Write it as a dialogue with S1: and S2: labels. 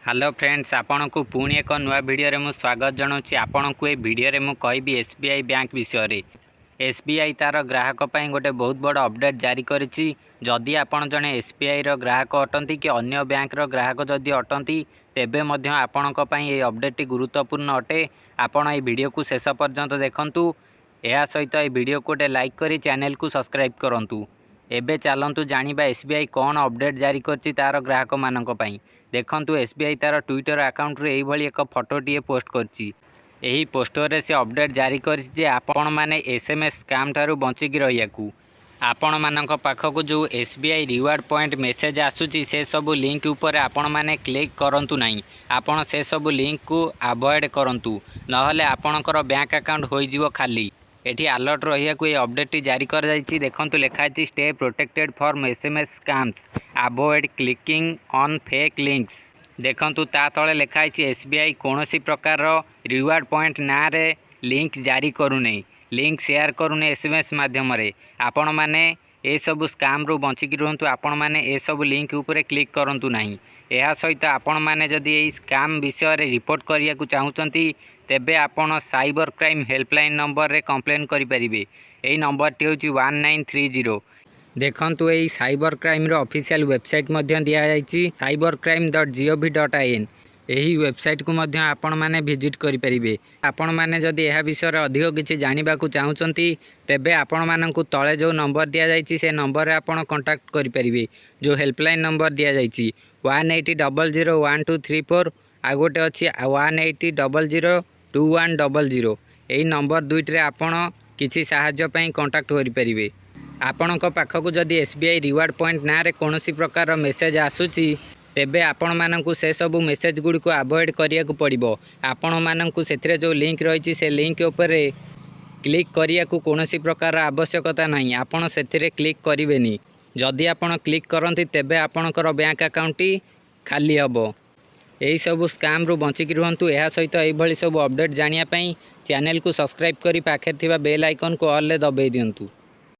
S1: Hello friends, आपण को पुणी एक नुआ वीडियो मु स्वागत जनाऊँगी। आपण को ये वीडियो मु कहबी एसबीआई बैंक विषय। एसबीआई तार ग्राहक पर गोटे बहुत बड़ अपडेट जारी करिछि। जदि आपण जने एसबीआई रो ग्राहक अटंती कि अन्य बैंक रो ग्राहक जदि अटंती तेबे मध्य आपणक पई ये अपडेट गुरुत्वपूर्ण अटे। आपण ये वीडियो को शेष पर्यंत देखंतु। या सहित ये वीडियो को लाइक करी चैनल को सब्सक्राइब करंतु। एबे चलंतु जानिबा एसबीआई कौन अपडेट जारी करछि तार ग्राहक मानक पई। देखंतु एसबीआई तार ट्विटर अकाउंट रे एभली एक फोटोटीए पोस्ट करछि। एही पोस्टर रे से अपडेट जारी करछि जे आपण माने एसएमएस स्कैम ठारू बंचिकी रहियाकू आपण मानक पाखकू जो एसबीआई रिवार्ड पॉइंट मेसेज आसुची से सब लिंक ऊपर आपण माने क्लिक करंतु नाही। आपण से सब लिंक को अवॉइड करंतु, नहले आपणकर बैंक अकाउंट होई जीवो खाली। एठी अलर्ट रहिया को ये अपडेट जारी कर जाइछि। देखंतु लेखा अछि stay protected from SMS scams, avoid clicking on fake links. देखंतु ता तळे लेखा अछि एसबीआई कोनोसी प्रकार रिवार्ड पॉइंट ना रे लिंक जारी करूनै, लिंक शेयर करूनै एसएमएस माध्यम रे। आपण माने ए सब स्कैम रो बंचिकी रहंतु। आपण माने ए सब लिंक ऊपर क्लिक करंतु नाही। एहा सहित आपण माने जदि ए स्कैम विषय रे रिपोर्ट करिया को चाहुचंती तेबे आपण साइबर क्राइम हेल्पलाइन नंबर रे कंप्लेन करि परिबे। एई नंबर टी होची 1930। देखंतु एई साइबर क्राइम रो ऑफिशियल वेबसाइट मध्य दिया जायछि cybercrime.gov.in। एही वेबसाइट को मध्य आपण माने विजिट करि परिबे। आपण माने जदि एहा विषय रे अधिक किछि जानिबा को चाहुचंती तेबे आपण माननकु तळे जो नंबर दिया जायछि से नंबर रे आपण कांटेक्ट करि परिबे। जो हेल्पलाइन नंबर दिया जायछि 180001234 आ गोटे अछि 180002100। एही नंबर दुइट रे आपण किछि सहाय्य पई कांटेक्ट करि परिबे। आपणक पाखकू जदि एसबीआई रिवार्ड पॉइंट ना रे कोनोसी प्रकार मेसेज आसुची तेबे आपण माननकु से सब मेसेज गुडी को अवॉइड करिया को पड़िबो। आपण माननकु सेथरे जो लिंक रहिछि से लिंक ऊपर क्लिक करिया को कोनोसी प्रकार आवश्यकता नाही। आपण सेथरे क्लिक करिवेनी। जदि आपण क्लिक करंती तेबे आपणकर बैंक अकाउंट खाली हबो। एही सब स्कैम रू बंचिकी रहंतु। एहा सहित एही भली सब अपडेट जानिया पई चैनल को सब्सक्राइब करी पाखे थिबा बेल आइकन को ऑल ले दबाई दियंतु।